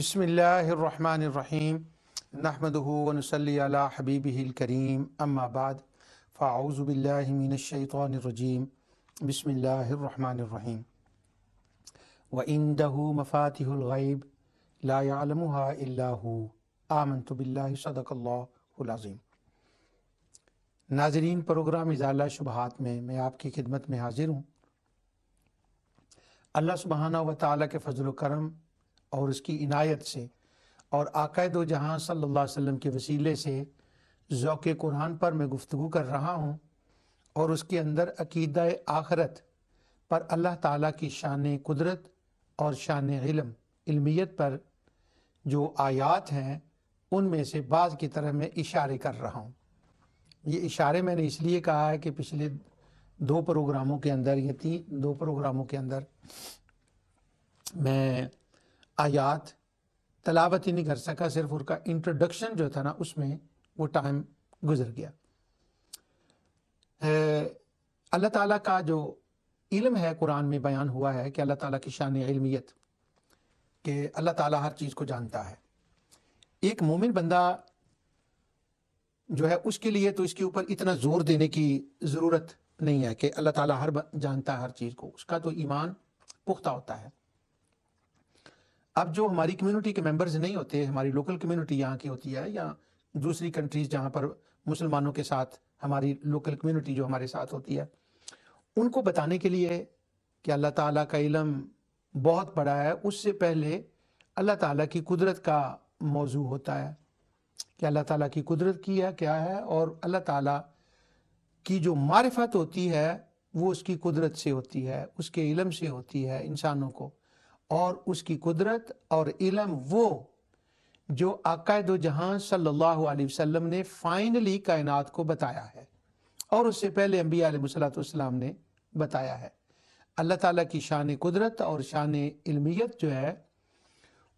बिस्मिल्लाहिर्रहमानिर्रहीम नहमदुहु व नुसल्ली अला हबीबिहिल करीम अम्मा बाद फ़अऊज़ु बिल्लाहि मिनश शैतानिर रजीम बिस्मिल्लाहिर्रहमानिर्रहीम व इंदहु मफ़ातिहुल गैब ला यअलमुहा इल्ला हु आमनतु बिल्लाहि सदक़ल्लाहुल अज़ीम। नाज़रीन, प्रोग्राम इज़ाला शुबहात में मैं आपकी खिदमत में हाजिर हूँ। अल्लाह सुब्हानहु व तआला के फ़ज़ल व करम और उसकी इनायत से और आक़ाए दो जहां सल्लल्लाहु अलैहि वसल्लम के वसीले से ज़ौक़े कुरान पर मैं गुफ्तगू कर रहा हूं और उसके अंदर अक़ीदा आखिरत पर अल्लाह ताला की शान कुदरत और शान इल्मियत पर जो आयात हैं उनमें से बाज़ की तरह मैं इशारे कर रहा हूं। ये इशारे मैंने इसलिए कहा है कि पिछले दो प्रोग्रामों के अंदर दो प्रोग्रामों के अंदर मैं आयात तलावत ही नहीं कर सका, सिर्फ उनका इंट्रोडक्शन जो था ना उसमें वो टाइम गुजर गया। अल्लाह ताला का जो इल्म है कुरान में बयान हुआ है कि अल्लाह ताला की शान इल्मियत कि अल्लाह ताला हर चीज़ को जानता है। एक मोमिन बंदा जो है उसके लिए तो इसके ऊपर इतना जोर देने की ज़रूरत नहीं है कि अल्लाह ताला जानता है हर चीज़ को, उसका तो ईमान पुख्ता होता है। अब जो हमारी कम्युनिटी के मेंबर्स नहीं होते, हमारी लोकल कम्युनिटी यहाँ की होती है या दूसरी कंट्रीज़ जहाँ पर मुसलमानों के साथ हमारी लोकल कम्युनिटी जो हमारे साथ होती है, उनको बताने के लिए कि अल्लाह ताला का इल्म बहुत बड़ा है, उससे पहले अल्लाह ताला की कुदरत का मौजू होता है कि अल्लाह ताला की कुदरत की है क्या है, और अल्लाह ताला की जो मारिफत होती है वो उसकी कुदरत से होती है, उसके इल्म से होती है इंसानों को, और उसकी कुदरत और इल्म वो जो आक़ाए दो जहां सल्लल्लाहु अलैहि वसल्लम ने फाइनली कायनात को बताया है और उससे पहले अंबिया अलैहिस्सलाम ने बताया है। अल्लाह ताला की शान कुदरत और शान इल्मियत जो है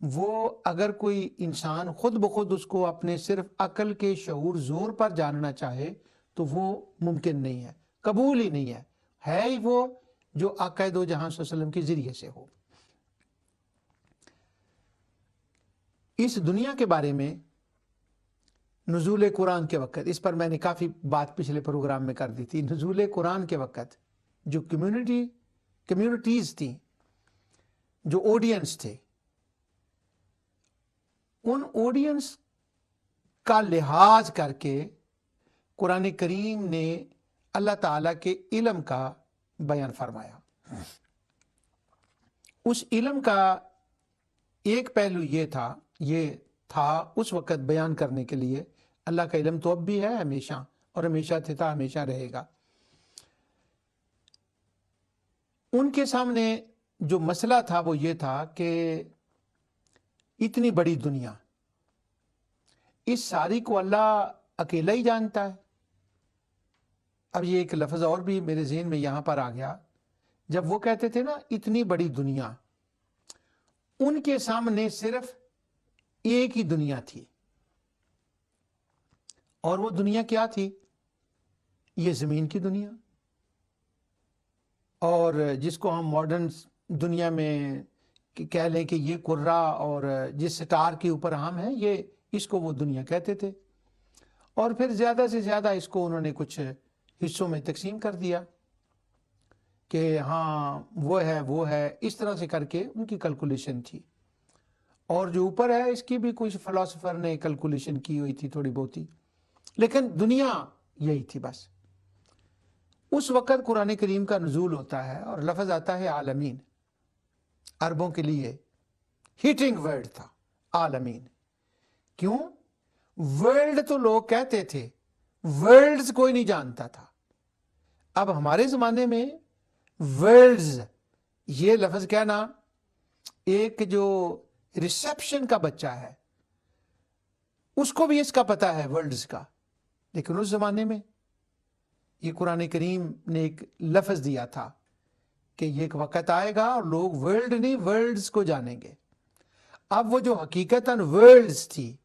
वो अगर कोई इंसान खुद ब खुद उसको अपने सिर्फ अकल के शऊर जोर पर जानना चाहे तो वो मुमकिन नहीं है, कबूल ही नहीं है ही वो जो आक़ाए दो जहां सल्लल्लाहु अलैहि वसल्लम के ज़रिए से हो। इस दुनिया के बारे में नुज़ूल कुरान के वक़्त, इस पर मैंने काफ़ी बात पिछले प्रोग्राम में कर दी थी। नुज़ूल कुरान के वक़्त जो कम्युनिटीज़ थी, जो ऑडियंस थे, उन ऑडियंस का लिहाज करके कुरान करीम ने अल्लाह ताला के इल्म का बयान फरमाया। उस इल्म का एक पहलू ये था उस वक़्त बयान करने के लिए, अल्लाह का इल्म तो अब भी है हमेशा और हमेशा था, हमेशा रहेगा। उनके सामने जो मसला था वो ये था कि इतनी बड़ी दुनिया, इस सारी को अल्लाह अकेला ही जानता है। अब ये एक लफ्ज़ और भी मेरे ज़हन में यहाँ पर आ गया, जब वो कहते थे ना इतनी बड़ी दुनिया, उनके सामने सिर्फ एक ही दुनिया थी, और वो दुनिया क्या थी? ये ज़मीन की दुनिया, और जिसको हम मॉडर्न दुनिया में कह लें कि ये कुर्रा और जिस स्टार के ऊपर हम हैं, ये इसको वो दुनिया कहते थे। और फिर ज़्यादा से ज़्यादा इसको उन्होंने कुछ हिस्सों में तकसीम कर दिया कि हाँ वो है, इस तरह से करके उनकी कैलकुलेशन थी। और जो ऊपर है इसकी भी कुछ फ़िलासफ़र ने कैलकुलेशन की हुई थी थोड़ी बहुत ही, लेकिन दुनिया यही थी बस। उस वक़्त कुरान करीम का नुज़ूल होता है और लफ्ज़ आता है आलमीन। अरबों के लिए हिटिंग वर्ड था आलमीन। क्यों? वर्ल्ड तो लोग कहते थे, वर्ल्ड्स कोई नहीं जानता था। अब हमारे ज़माने में वर्ल्ड्स ये लफ्ज़ कहना, एक जो रिसेप्शन का बच्चा है उसको भी इसका पता है वर्ल्ड्स का, लेकिन उस ज़माने में ये कुरान करीम ने एक लफ्ज़ दिया था कि ये एक वक़्त आएगा और लोग वर्ल्ड नहीं वर्ल्ड्स को जानेंगे। अब वो जो हकीकतन वर्ल्ड्स थी,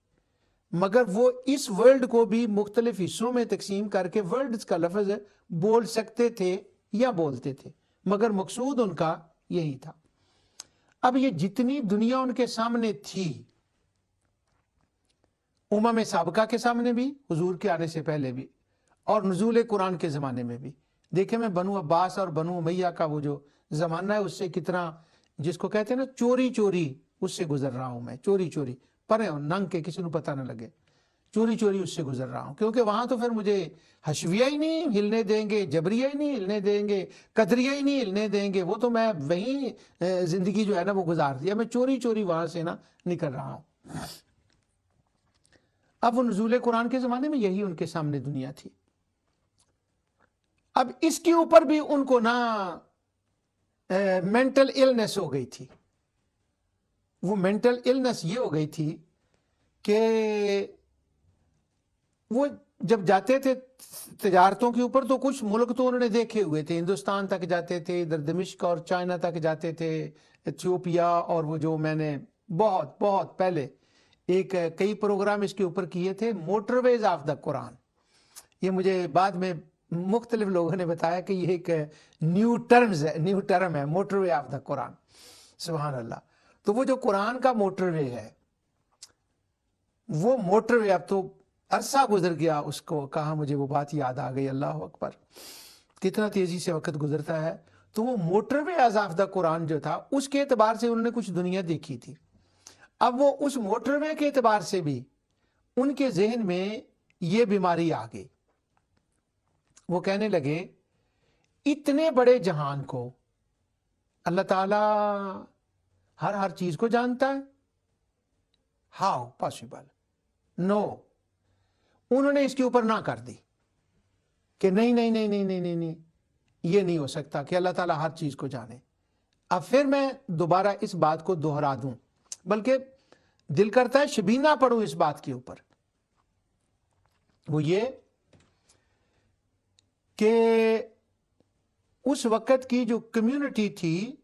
मगर वो इस वर्ल्ड को भी मुख्तलिफ हिस्सों में तकसीम करके वर्ल्ड्स का लफ्ज़ बोल सकते थे या बोलते थे, मगर मकसूद उनका यही था। اب یہ جتنی دنیا ان کے سامنے تھی، امم سابقہ کے سامنے بھی، حضور کے آنے سے پہلے بھی، اور نزول قرآن کے زمانے میں بھی، دیکھیں میں بنو عباس اور بنو امیہ کا وہ جو زمانہ ہے اس سے کتنا، جس کو کہتے ہیں نا چوری چوری، اس سے گزر رہا ہوں میں، چوری چوری، پرے ہوں ننگ کے، کسی کو پتہ نہ لگے، چوری چوری اس سے گزر رہا ہوں، کیونکہ وہاں تو پھر مجھے حشویہ ہی نہیں ہلنے دیں گے، جبریہ ہی نہیں ہلنے دیں گے، قدریہ ہی نہیں ہلنے دیں گے، وہ تو میں وہیں زندگی جو ہے نا وہ گزار دیا، میں چوری چوری وہاں سے نا نکل رہا ہوں۔ اب وہ نزول قرآن کے زمانے میں یہی ان کے سامنے دنیا تھی۔ اب اس کے اوپر بھی ان کو نا مینٹل ایلنس ہو گئی تھی۔ وہ مینٹل ایلنس یہ ہو گئی تھی کہ وہ جب جاتے تھے تجارتوں کے اوپر تو کچھ ملک تو انہوں نے دیکھے ہوئے تھے، ہندوستان تک جاتے تھے، ادھر دمشق اور چائنا تک جاتے تھے، ایتھیوپیا، اور وہ جو میں نے بہت بہت پہلے کئی پروگرام اس کے اوپر کیے تھے، موٹر ویز آف دا قرآن۔ یہ مجھے بعد میں مختلف لوگوں نے بتایا کہ یہ ایک نیو ٹرم ہے، موٹر وے آف دا قرآن، سبحان اللہ۔ تو وہ جو قرآن کا موٹر وے ہے، وہ موٹر وے، اب تو عرصہ گزر گیا اس کو، کہاں مجھے وہ بات یاد آ گئی، اللہ اکبر کتنا تیزی سے وقت گزرتا ہے۔ تو وہ موٹر وے آف دا قرآن جو تھا، اس کے اعتبار سے انہوں نے کچھ دنیا دیکھی تھی۔ اب وہ اس موٹر وے کے اعتبار سے بھی ان کے ذہن میں یہ بیماری آ گئی، وہ کہنے لگے اتنے بڑے جہان کو اللہ تعالی ہر چیز کو جانتا ہے، ہاؤ پاسبل، نو۔ انہوں نے اس کے اوپر نہ کر دی کہ نہیں نہیں نہیں نہیں نہیں نہیں نہیں، یہ نہیں ہو سکتا کہ اللہ تعالیٰ ہر چیز کو جانے۔ اب پھر میں دوبارہ اس بات کو دہرا دوں، بلکہ دل کرتا ہے شبینہ پڑھوں اس بات کے اوپر، وہ یہ کہ اس وقت کی جو کمیونٹی تھی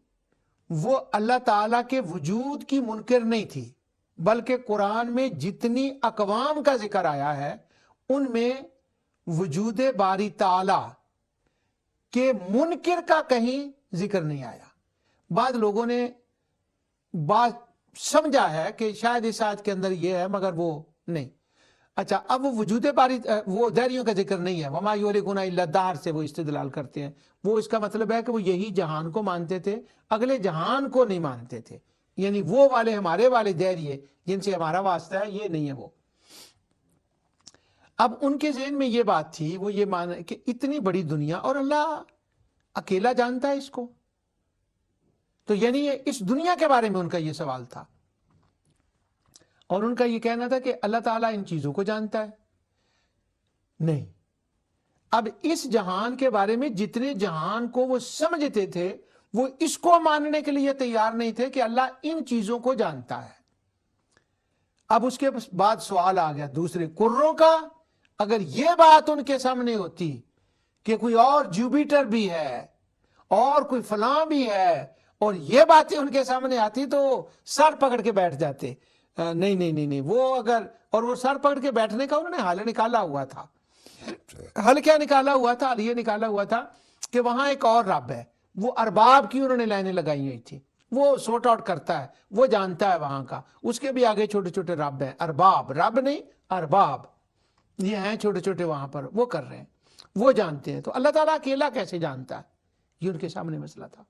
وہ اللہ تعالیٰ کے وجود کی منکر نہیں تھی، بلکہ قرآن میں جتنی اقوام کا ذکر آیا ہے ان میں وجود باری تعالیٰ کے منکر کا کہیں ذکر نہیں آیا۔ بعض لوگوں نے بات سمجھا ہے کہ شاید اس آیت کے اندر یہ ہے، مگر وہ نہیں۔ اچھا، اب وہ وجود باری، وہ دہریوں کا ذکر نہیں ہے، وما یہلکنا الا الدہر سے وہ استدلال کرتے ہیں، وہ اس کا مطلب ہے کہ وہ یہی جہان کو مانتے تھے، اگلے جہان کو نہیں مانتے تھے، یعنی وہ والے ہمارے والے دہریے جن سے ہمارا واسطہ ہے، یہ نہیں ہے وہ۔ اب ان کے ذہن میں یہ بات تھی، وہ یہ مان کہ اتنی بڑی دنیا اور اللہ اکیلا جانتا ہے اس کو، تو یعنی اس دنیا کے بارے میں ان کا یہ سوال تھا، اور ان کا یہ کہنا تھا کہ اللہ تعالیٰ ان چیزوں کو جانتا ہے نہیں۔ اب اس جہان کے بارے میں جتنے جہان کو وہ سمجھتے تھے وہ اس کو ماننے کے لیے تیار نہیں تھے کہ اللہ ان چیزوں کو جانتا ہے۔ اب اس کے بعد سوال آ گیا دوسرے قروں کا، اگر یہ بات ان کے سامنے ہوتی کہ کوئی اور جوپیٹر بھی ہے اور کوئی فلاں بھی ہے، اور یہ باتیں ان کے سامنے آتی تو سر پکڑ کے بیٹھ جاتے، نہیں نہیں نہیں نہیں، وہ اگر، اور وہ سر پکڑ کے بیٹھنے کا انہوں نے حل نکالا ہوا تھا۔ حل کیا نکالا ہوا تھا؟ حل یہ نکالا ہوا تھا کہ وہاں ایک اور رب ہے، وہ ارباب کی انہوں نے لائنیں لگائی ہوئی تھی، وہ سورٹ آؤٹ کرتا ہے، وہ جانتا ہے وہاں کا، اس کے بھی آگے چھوٹے چھوٹے رب ہیں، ارباب، رب نہیں ارباب، یہ ہیں چھوٹے چھوٹے وہاں پر، وہ کر رہے ہیں، وہ جانتے ہیں۔ تو اللہ تعالیٰ اکیلا کیسے جانتا ہے؟ یہ ان کے سامنے مسئلہ تھا۔